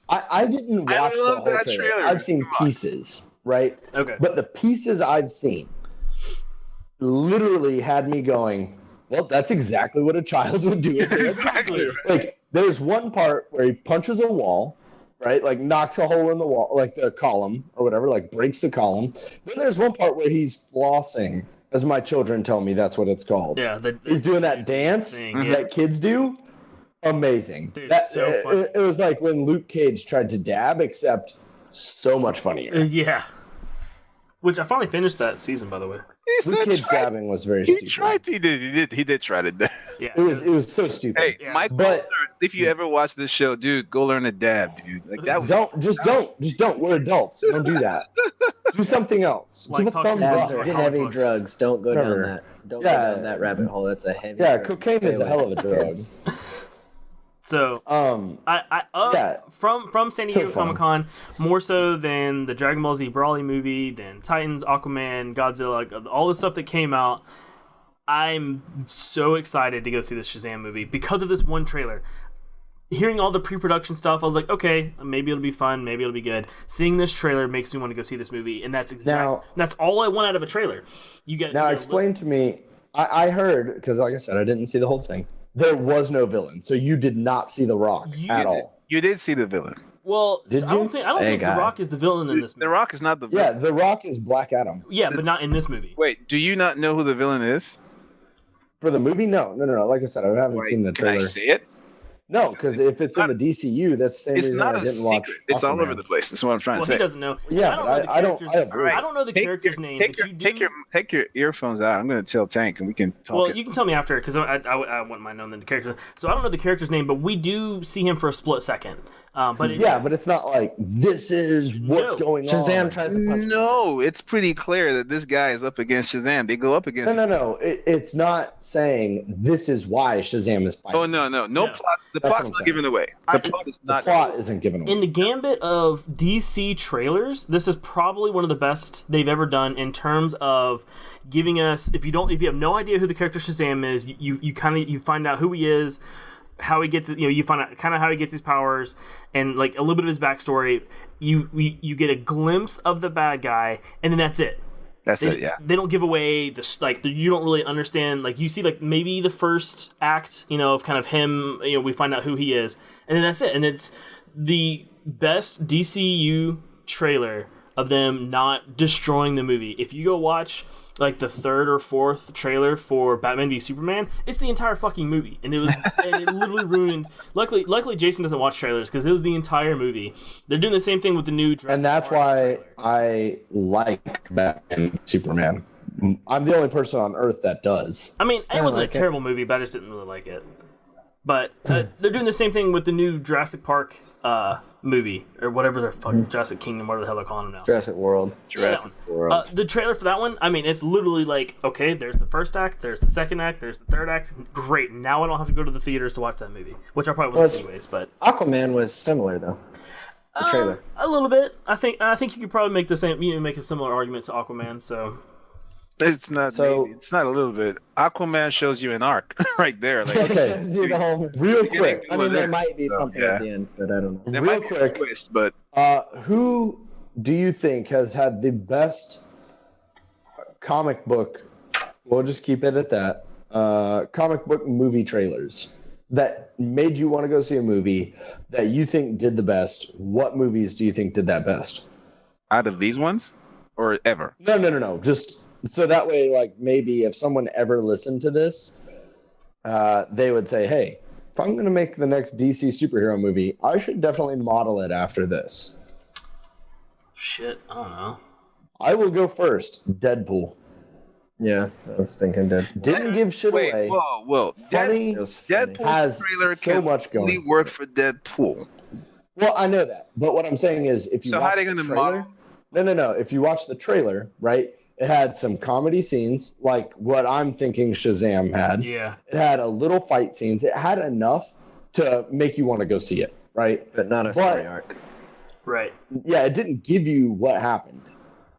I didn't watch the whole trailer. I've seen pieces, right? Okay. But the pieces I've seen literally had me going, well, that's exactly what a child would do. Exactly. Like, there's one part where he punches a wall, right? Like, knocks a hole in the wall, like the column or whatever, like breaks the column. Then there's one part where he's flossing, as my children tell me that's what it's called. Yeah. He's doing that dance that kids do. Amazing. Dude, so funny. It was like when Luke Cage tried to dab, except so much funnier. Yeah. Which I finally finished that season, by the way. Luke Cage dabbing was very stupid. He did try to. Yeah. It was so stupid. Hey, yeah. Mike but if you ever watch this show, dude, go learn a dab, dude. Like that. Was... Don't. We're adults. Don't do that. Do something else. Like Give a thumbs Dabs up. are comic heavy books. drugs. Don't go down that. Don't go down that rabbit hole. That's a heavy. drug. Cocaine Stay is a away. hell of a drug. So from San Diego Comic Con, more so than the Dragon Ball Z Broly movie, than Titans, Aquaman, Godzilla, all the stuff that came out. I'm so excited to go see this Shazam movie because of this one trailer. Hearing all the pre-production stuff, I was like, okay, maybe it'll be fun, maybe it'll be good. Seeing this trailer makes me want to go see this movie, and that's that's all I want out of a trailer. Explain to me. I heard, because like I said, I didn't see the whole thing. There was no villain, so you did not see The Rock at all. You did see the villain. Well, I don't think The Rock is the villain in this movie. The Rock is not the villain. Yeah, The Rock is Black Adam. Yeah, but not in this movie. Wait, do you not know who the villain is? For the movie? No. Like I said, I haven't seen the trailer. Can I say it? No, because if it's in the DCU, that's the same reason I didn't watch secret. It's all over the place. That's what I'm trying to say. He doesn't know. Yeah, I don't know the character's name. Take your earphones out. I'm going to tell Tank, and we can talk. Well, you can tell me after, because I wouldn't mind knowing the character. So I don't know the character's name, but we do see him for a split second. But it's not like this is what's going on. Shazam tries to punch. No, it's pretty clear that this guy is up against Shazam. They go up against. No. It's not saying this is why Shazam is fighting. Oh no plot. The plot's not given away. The plot is not. The plot isn't given away. In the gambit of DC trailers, this is probably one of the best they've ever done in terms of giving us. If you have no idea who the character Shazam is, you find out who he is. How he gets, you find out kind of how he gets his powers, and like a little bit of his backstory. You get a glimpse of the bad guy, and then that's it. Yeah. They don't give away this, you don't really understand. Like you see, like maybe the first act, of kind of him. We find out who he is, and then that's it. And it's the best DCU trailer of them not destroying the movie. If you go watch like the third or fourth trailer for Batman v Superman, it's the entire fucking movie, and it literally ruined. Luckily, Jason doesn't watch trailers because it was the entire movie. They're doing the same thing with the new Jurassic and that's Park why trailer. I like Batman v Superman. I'm the only person on Earth that does. I mean, it wasn't a terrible movie, but I just didn't really like it. But they're doing the same thing with the new Jurassic Park movie, or whatever they're fucking Jurassic Kingdom, whatever the hell they're calling them now. Jurassic World. The trailer for that one, I mean, it's literally like, okay, there's the first act, there's the second act, there's the third act. Great, now I don't have to go to the theaters to watch that movie, which I probably wasn't anyways. But Aquaman was similar though. The trailer. A little bit. I think you could probably make the same. Make a similar argument to Aquaman. So. It's not. So it's not a little bit. Aquaman shows you an arc right there. Like, okay, shows you the whole real quick. I mean, there might be something at the end, but I don't know. There real might quick, be a twist, but who do you think has had the best comic book? We'll just keep it at that. Comic book movie trailers that made you want to go see a movie that you think did the best. What movies do you think did that best? out of these ones, or ever? No. Just so that way, like maybe if someone ever listened to this, they would say, "Hey, if I'm going to make the next DC superhero movie, I should definitely model it after this." Shit, I don't know. I will go first. Deadpool. Yeah, I was thinking Deadpool. Didn't give shit away. Whoa. Funny. Deadpool's has trailer so can much going. only work for Deadpool. Well, I know that, but what I'm saying is, if you So watch how are they the going to trailer, model? No. If you watch the trailer, right, it had some comedy scenes, like what I'm thinking Shazam had. Yeah. It had a little fight scenes. It had enough to make you want to go see it, right? But not a story arc. Right. Yeah, it didn't give you what happened.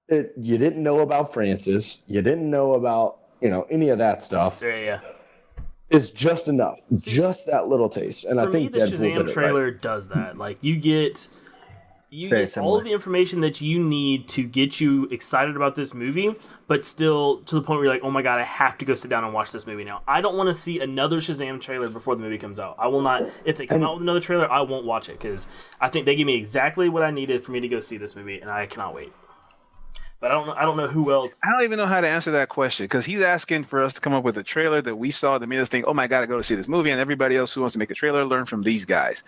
You didn't know about Francis. You didn't know about, any of that stuff. Yeah. It's just enough. Just that little taste. And I think the Deadpool Shazam did it trailer right. does that. Like you get all similar. of the information that you need to get you excited about this movie, but still to the point where you're like, oh my god, I have to go sit down and watch this movie now. I don't want to see another Shazam trailer before the movie comes out. I will not. If they come out with another trailer, I won't watch it because I think they give me exactly what I needed for me to go see this movie, and I cannot wait. But I don't know who else. I don't even know how to answer that question because he's asking for us to come up with a trailer that we saw that made us think, oh my god, I got to see this movie, and everybody else who wants to make a trailer learn from these guys.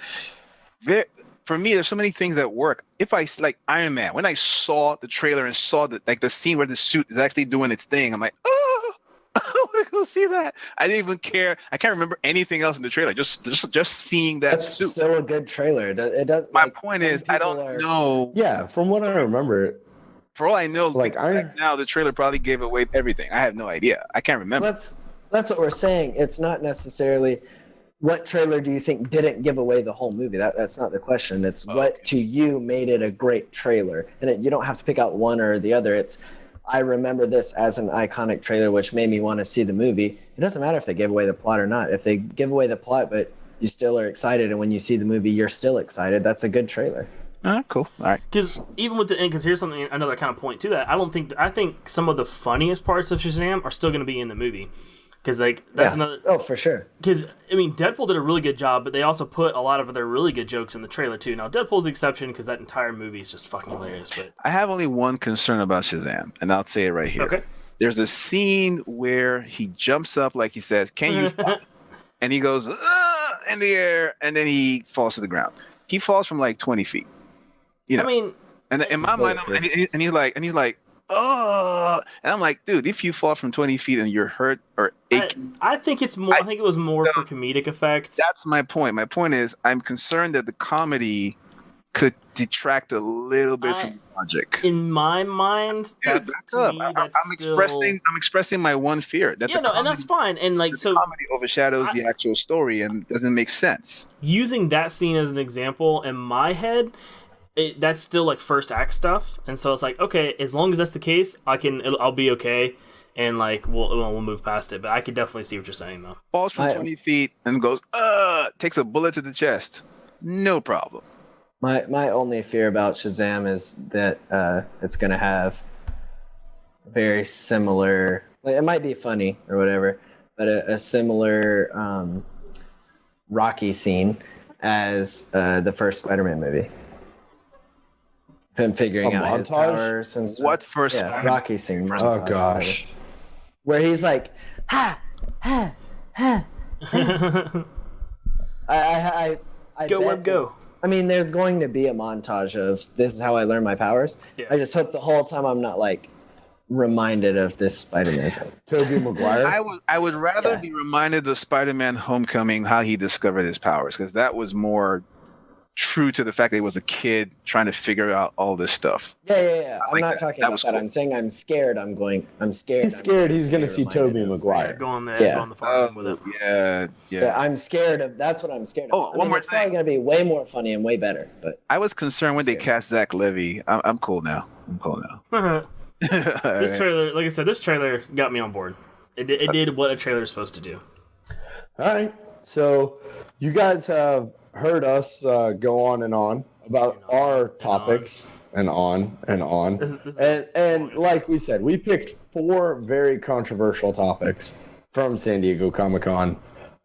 For me, there's so many things that work. If I like Iron Man, when I saw the trailer and saw the scene where the suit is actually doing its thing, I'm like, oh want to go see that. I didn't even care. I can't remember anything else in the trailer. Just seeing that That's suit. still a good trailer. It does. My point is, I don't know. Yeah, from what I remember, For all I know, Like, now the trailer probably gave away everything. I have no idea. I can't remember. That's what we're saying. It's not necessarily what trailer do you think didn't give away the whole movie. That's not the question. It's what to you made it a great trailer, and you don't have to pick out one or the other. It's I remember this as an iconic trailer, which made me want to see the movie. It doesn't matter if they give away the plot or not. If they give away the plot, but you still are excited, and when you see the movie, you're still excited. That's a good trailer. Cool. All right. Because even with the end, because here's another kind of point to that. I think some of the funniest parts of Shazam are still going to be in the movie. Because that's another. Oh, for sure. Because I mean, Deadpool did a really good job, but they also put a lot of their really good jokes in the trailer too. Now, Deadpool's the exception because that entire movie is just fucking hilarious. But I have only one concern about Shazam, and I'll say it right here. Okay. There's a scene where he jumps up, like he says, "Can you?" fly?" And he goes in the air, and then he falls to the ground. He falls from like 20 feet. You know. I mean, and in my mind, and he's like, oh, and I'm like, dude, if you fall from 20 feet and you're hurt or aching, I think it's more. I think it was more for comedic effects. That's my point. My point is, I'm concerned that the comedy could detract a little bit from logic. In my mind, that's to me. I'm expressing my one fear that and that's fine. And like, so comedy overshadows the actual story and doesn't make sense. Using that scene as an example in my head. That's still like first act stuff, and so it's like, okay, as long as that's the case, I'll be okay, and like we'll move past it. But I could definitely see what you're saying though. Falls from 20 feet and goes, takes a bullet to the chest, no problem. My only fear about Shazam is that it's gonna have very similar. Like, it might be funny or whatever, but a similar Rocky scene as the first Spider-Man movie. Him figuring out his powers and stuff. What first? Yeah, Rocky scene. Oh gosh, where he's like, ha, ha, ha. I go web go. I mean, there's going to be a montage of this is how I learn my powers. Yeah. I just hope the whole time I'm not like reminded of this Spider-Man thing. Tobey Maguire. I would rather be reminded of Spider-Man: Homecoming, how he discovered his powers, because that was more true to the fact that he was a kid trying to figure out all this stuff. Yeah. I'm not talking about that. Cool. I'm saying I'm scared. I'm scared. He's scared he's going to see Tobey Maguire. Go on the farm with it. Yeah. I'm scared of. That's what I'm scared of. One more thing. It's probably going to be way more funny and way better. But I was concerned when they cast Zach Levy. I'm cool now. This trailer, like I said, this trailer got me on board. It did what a trailer is supposed to do. All right. So you guys have heard us go on and on about our topics and on. And like we said, we picked 4 very controversial topics from San Diego Comic-Con.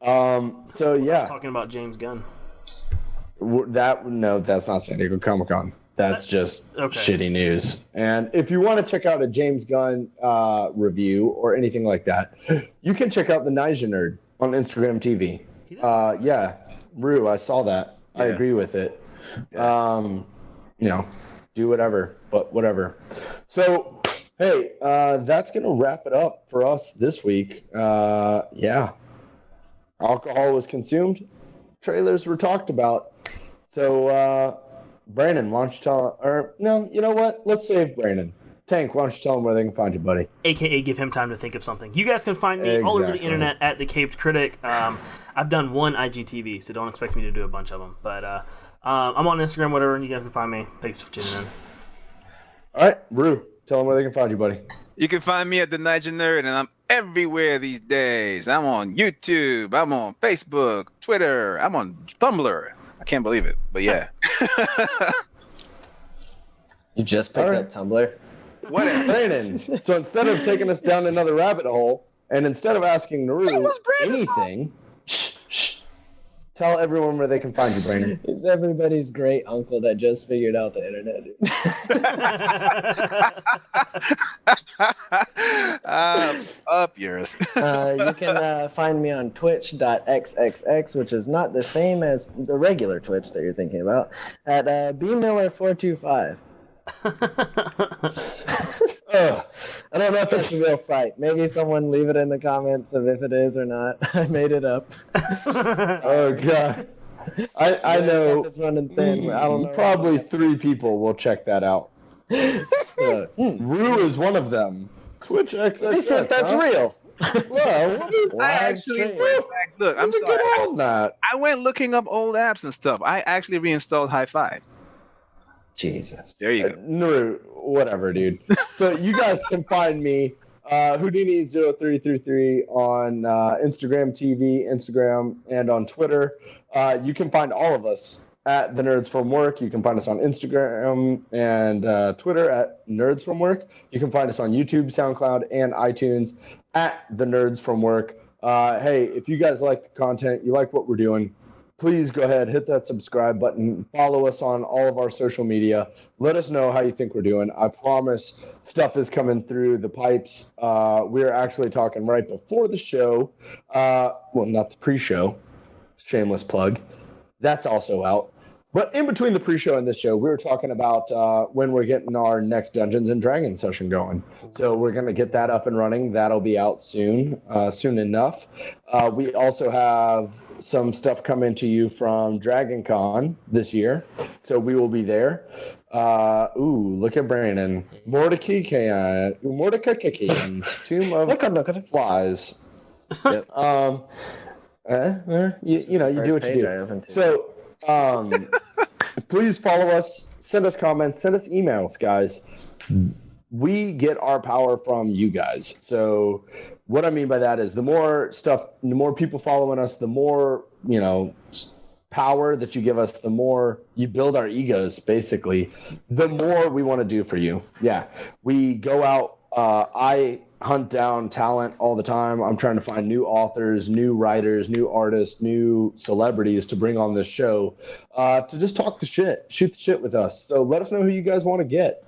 So yeah, talking about James Gunn. That's not San Diego Comic-Con. That's just shitty news. And if you want to check out a James Gunn review or anything like that, you can check out the Ninja Nerd on Instagram TV. Rue, I saw that. Yeah. I agree with it. Yeah. Do whatever, but whatever. So, hey, that's going to wrap it up for us this week. Alcohol was consumed. Trailers were talked about. So, Brandon, why don't you tell... Or, no, you know what? Let's save Brandon. Tank, why don't you tell them where they can find you, buddy? AKA give him time to think of something. You guys can find me all over the internet at The Caped Critic. I've done one IGTV, so don't expect me to do a bunch of them. But I'm on Instagram, whatever, and you guys can find me. Thanks for tuning in. All right, Rue, tell them where they can find you, buddy. You can find me at The Ninja Nerd, and I'm everywhere these days. I'm on YouTube. I'm on Facebook, Twitter. I'm on Tumblr. I can't believe it, but yeah. You just picked up Tumblr? Whatever. Brandon, so instead of taking us down another rabbit hole, and instead of asking Naru anything, tell everyone where they can find you, Brandon. It's everybody's great uncle that just figured out the internet. Up yours. You can find me on twitch.xxx, which is not the same as the regular Twitch that you're thinking about, at bmiller425. I don't know if that's a real site. Maybe someone leave it in the comments of if it is or not. I made it up. Oh god. I know It's running thin. I don't know. probably 3 people will check that out. Rue is one of them. Twitch XXX. Let me see if that's real. Well, what is I actually stream. went back. Look, I'm Get sorry. on that. I went looking up old apps and stuff. I actually reinstalled High Five. Jesus. There you go. Naru, whatever, dude. So you guys can find me, Houdini0333 on Instagram TV, Instagram, and on Twitter. You can find all of us at The Nerds From Work. You can find us on Instagram and Twitter at Nerds From Work. You can find us on YouTube, SoundCloud, and iTunes at The Nerds From Work. Hey, if you guys like the content, you like what we're doing, please go ahead, hit that subscribe button, follow us on all of our social media. Let us know how you think we're doing. I promise stuff is coming through the pipes. We're actually talking right before the show. Well, not the pre-show. Shameless plug. That's also out. But in between the pre-show and this show, we were talking about when we're getting our next Dungeons and Dragons session going. So we're going to get that up and running. That'll be out soon, soon enough. We also have some stuff coming to you from Dragon Con this year. So we will be there. Look at Brandon. Mordecai Tomb of Flies. Yep. You know, you do what you do. So, please follow us, send us comments, send us emails, guys. We get our power from you guys. So what I mean by that is the more people following us, the more, you know, power that you give us, the more you build our egos, basically, the more we want to do for you. Yeah. We go out, I hunt down talent all the time. I'm trying to find new authors, new writers, new artists, new celebrities to bring on this show, to just talk the shit, shoot the shit with us. So let us know who you guys want to get.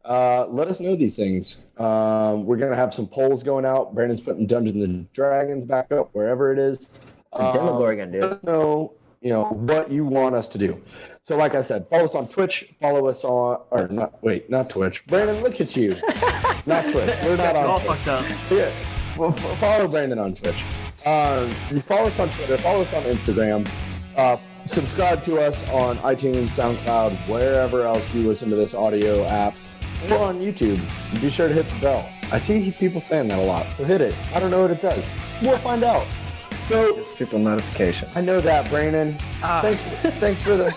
Let us know these things. We're going to have some polls going out. Brandon's putting Dungeons and Dragons back up wherever it is. Demogorgon, dude. Let us know, you know, what you want us to do. So like I said, follow us on Twitch, follow us on, or not Twitch. Brandon, look at you. Not Twitch. We're not on Twitch. Fucked up. Yeah. Well, follow Brandon on Twitch. You follow us on Twitter, follow us on Instagram. Subscribe to us on iTunes, SoundCloud, wherever else you listen to this audio app, or on YouTube. Be sure to hit the bell. I see people saying that a lot, so hit it. I don't know what it does. We'll find out. So, Gives people notifications. I know that, Brandon. Thanks for the...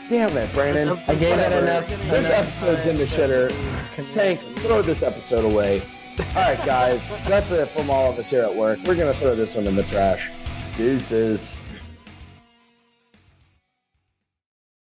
Damn it, Brandon. I gave it enough. This episode's in the shitter. Tank, throw this episode away. All right, guys. That's it from all of us here at work. We're going to throw this one in the trash. Deuces.